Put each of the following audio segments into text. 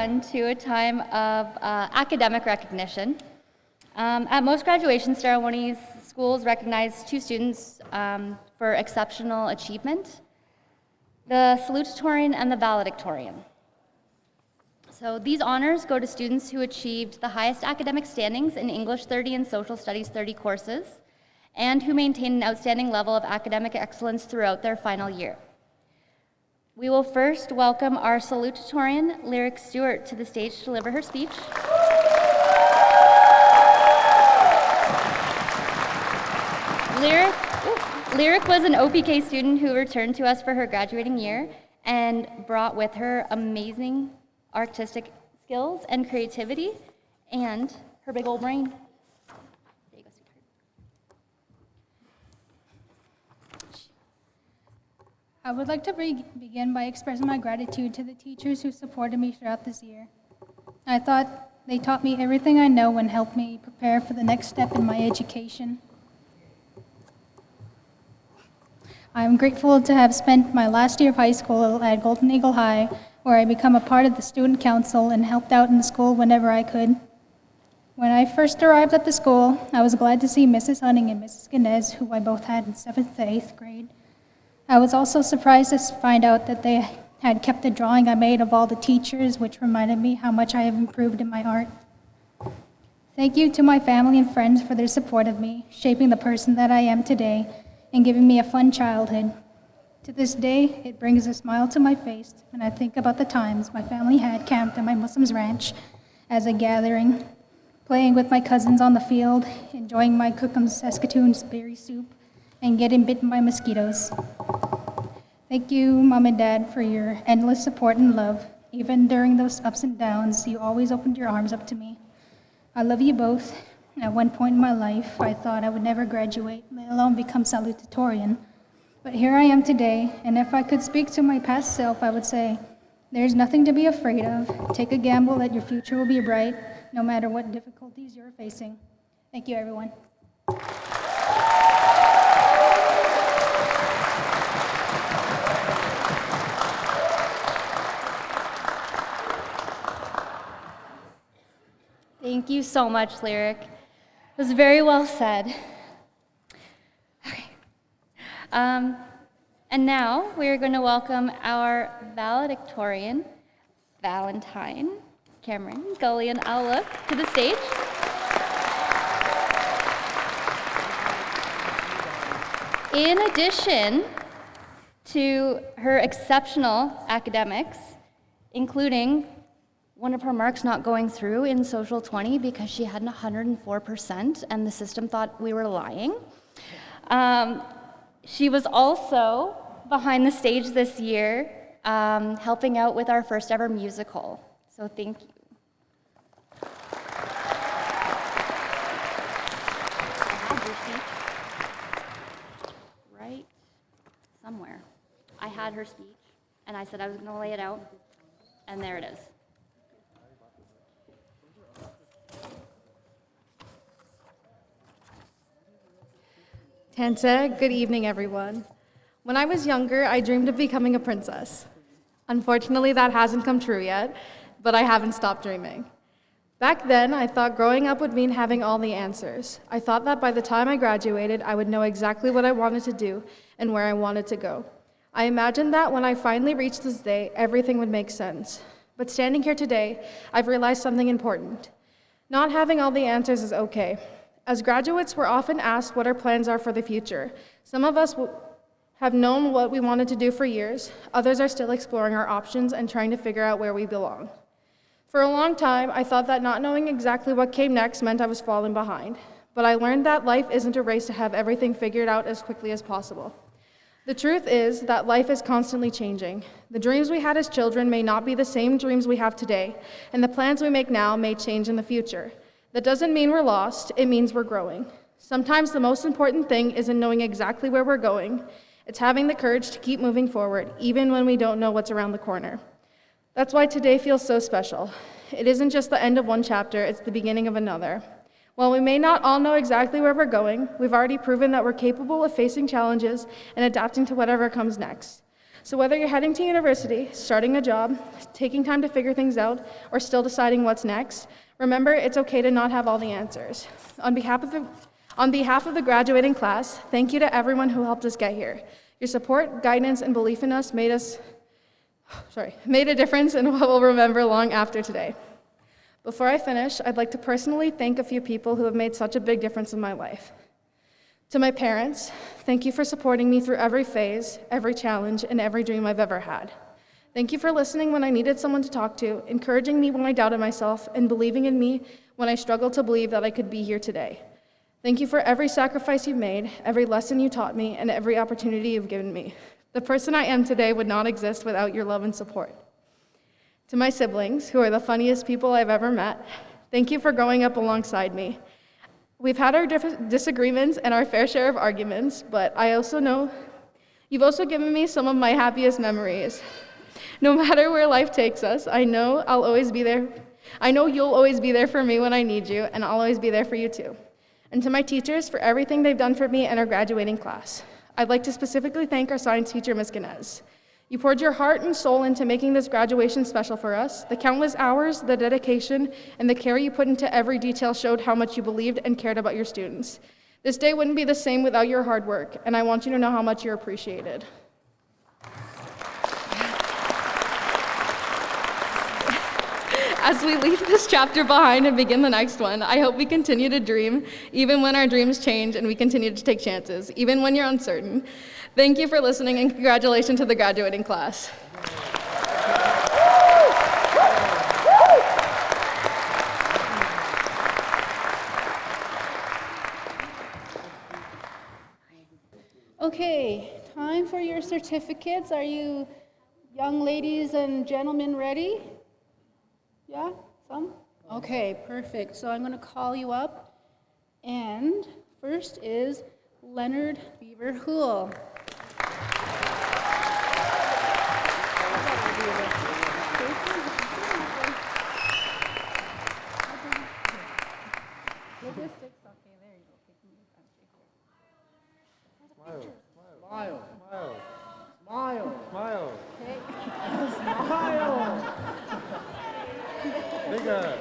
everyone to a time of academic recognition. At most graduation ceremonies, schools recognize two students for exceptional achievement, the salutatorian and the valedictorian. So these honors go to students who achieved the highest academic standings in English 30 and Social Studies 30 courses, and who maintain an outstanding level of academic excellence throughout their final year. We will first welcome our salutatorian, Lyric Stewart, to the stage to deliver her speech. Lyric was an OPK student who returned to us for her graduating year and brought with her amazing artistic skills and creativity and her big old brain. There you go, sweetheart. I would like to begin by expressing my gratitude to the teachers who supported me throughout this year. I thought they taught me everything I know and helped me prepare for the next step in my education. I am grateful to have spent my last year of high school at Golden Eagle High, where I became a part of the student council and helped out in the school whenever I could. When I first arrived at the school, I was glad to see Mrs. Hunting and Mrs. Ganez, who I both had in 7th to 8th grade. I was also surprised to find out that they had kept the drawing I made of all the teachers, which reminded me how much I have improved in my art. Thank you to my family and friends for their support of me, shaping the person that I am today, and giving me a fun childhood. To this day, it brings a smile to my face when I think about the times my family had camped at my Muslims ranch as a gathering, playing with my cousins on the field, enjoying my Cookham Saskatoon berry soup, and getting bitten by mosquitoes. Thank you, Mom and Dad, for your endless support and love. Even during those ups and downs, you always opened your arms up to me. I love you both. At one point in my life, I thought I would never graduate, let alone become salutatorian. But here I am today, and if I could speak to my past self, I would say, there's nothing to be afraid of. Take a gamble that your future will be bright, no matter what difficulties you're facing. Thank you, everyone. Thank you so much, Lyric. It was very well said. Okay. And now we're going to welcome our valedictorian, Valentine, Cameron, Gully, and Outlook to the stage. In addition to her exceptional academics, including one of her marks not going through in Social 20 because she had 104% and the system thought we were lying. She was also behind the stage this year, helping out with our first ever musical. So thank you. I had your speech right somewhere. I had her speech, and I said I was going to lay it out, and there it is. Tansa, good evening, everyone. When I was younger, I dreamed of becoming a princess. Unfortunately, that hasn't come true yet, but I haven't stopped dreaming. Back then, I thought growing up would mean having all the answers. I thought that by the time I graduated, I would know exactly what I wanted to do and where I wanted to go. I imagined that when I finally reached this day, everything would make sense. But standing here today, I've realized something important. Not having all the answers is okay. As graduates, we're often asked what our plans are for the future. Some of us have known what we wanted to do for years. Others are still exploring our options and trying to figure out where we belong. For a long time, I thought that not knowing exactly what came next meant I was falling behind. But I learned that life isn't a race to have everything figured out as quickly as possible. The truth is that life is constantly changing. The dreams we had as children may not be the same dreams we have today, and the plans we make now may change in the future. That doesn't mean we're lost, it means we're growing. Sometimes the most important thing isn't knowing exactly where we're going. It's having the courage to keep moving forward, even when we don't know what's around the corner. That's why today feels so special. It isn't just the end of one chapter, it's the beginning of another. While we may not all know exactly where we're going, we've already proven that we're capable of facing challenges and adapting to whatever comes next. So whether you're heading to university, starting a job, taking time to figure things out, or still deciding what's next, remember it's okay to not have all the answers. On behalf of the graduating class, thank you to everyone who helped us get here. Your support, guidance, and belief in us made a difference in what we'll remember long after today. Before I finish, I'd like to personally thank a few people who have made such a big difference in my life. To my parents, thank you for supporting me through every phase, every challenge, and every dream I've ever had. Thank you for listening when I needed someone to talk to, encouraging me when I doubted myself, and believing in me when I struggled to believe that I could be here today. Thank you for every sacrifice you've made, every lesson you taught me, and every opportunity you've given me. The person I am today would not exist without your love and support. To my siblings, who are the funniest people I've ever met, thank you for growing up alongside me. We've had our disagreements and our fair share of arguments, but I also know you've also given me some of my happiest memories. No matter where life takes us, I know I'll always be there. I know you'll always be there for me when I need you, and I'll always be there for you too. And to my teachers for everything they've done for me and our graduating class. I'd like to specifically thank our science teacher, Ms. Ganez. You poured your heart and soul into making this graduation special for us. The countless hours, the dedication, and the care you put into every detail showed how much you believed and cared about your students. This day wouldn't be the same without your hard work, and I want you to know how much you're appreciated. As we leave this chapter behind and begin the next one, I hope we continue to dream, even when our dreams change and we continue to take chances, even when you're uncertain. Thank you for listening, and congratulations to the graduating class. Okay, time for your certificates. Are you young ladies and gentlemen ready? Yeah, some? Okay, perfect. So I'm going to call you up. And first is Leonard Beaver Hool. Smile, smile, smile, smile. Smile. Bigger.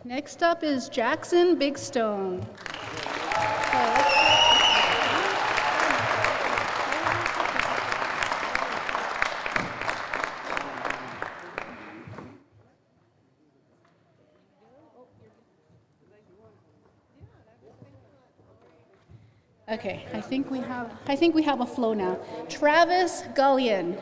Next up is Jackson Bigstone. Okay, I think we have a flow now. Travis Gullion.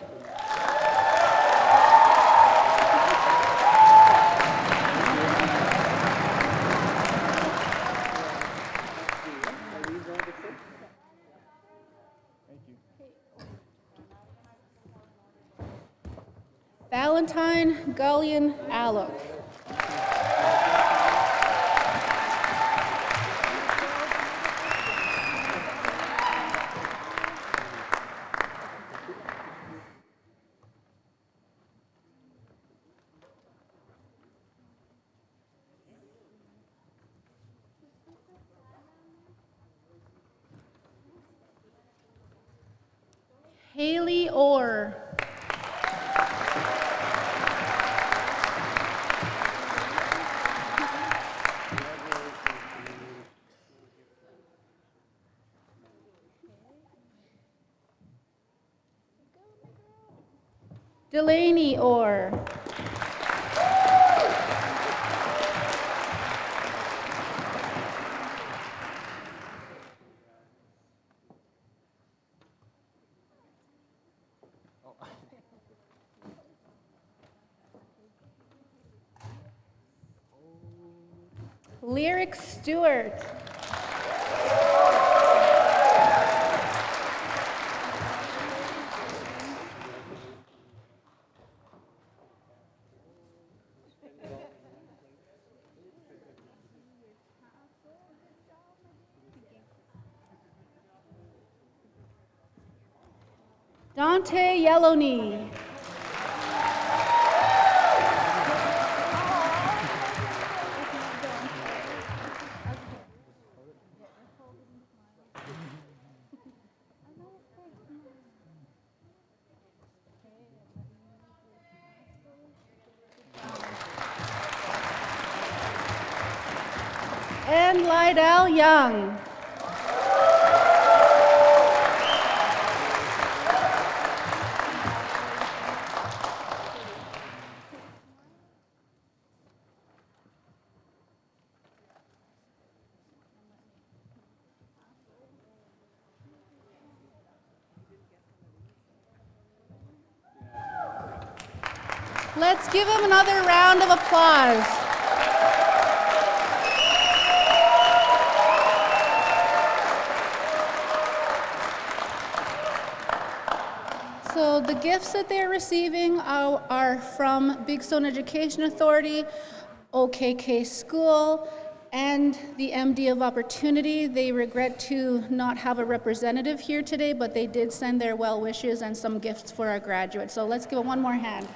Valentine Gullion Alloc. Haley Orr. Delaney Orr. Lyric Stewart. Dante Yellowknee. and Lydell Young. Let's give them another round of applause. So the gifts that they're receiving are from Big Stone Education Authority, OKK School, and the MD of Opportunity. They regret to not have a representative here today, but they did send their well wishes and some gifts for our graduates. So let's give them one more hand.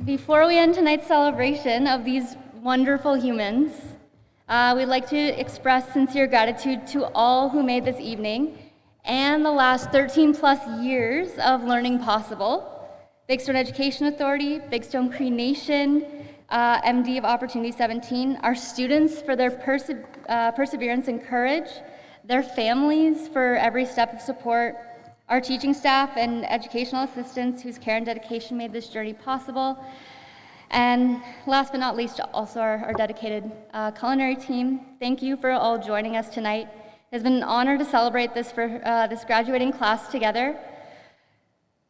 Before we end tonight's celebration of these wonderful humans, we'd like to express sincere gratitude to all who made this evening and the last 13 plus years of learning possible. Big Stone Education Authority, Big Stone Cree Nation, MD of Opportunity 17, our students for their perseverance and courage, their families for every step of support, our teaching staff and educational assistants whose care and dedication made this journey possible. And last but not least, also our dedicated culinary team. Thank you for all joining us tonight. It has been an honor to celebrate this for this graduating class together.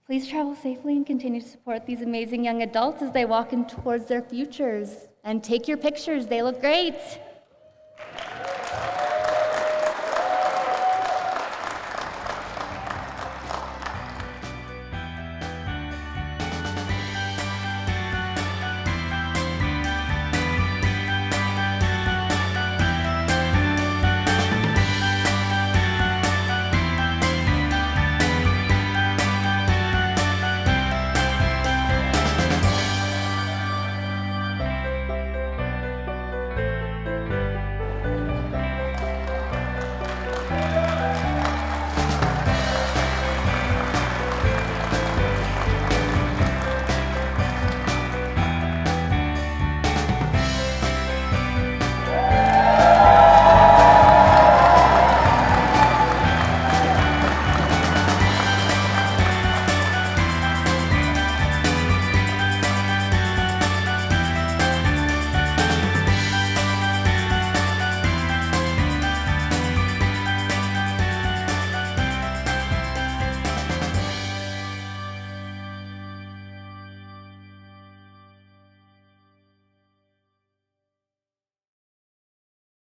Please travel safely and continue to support these amazing young adults as they walk in towards their futures. And take your pictures, they look great.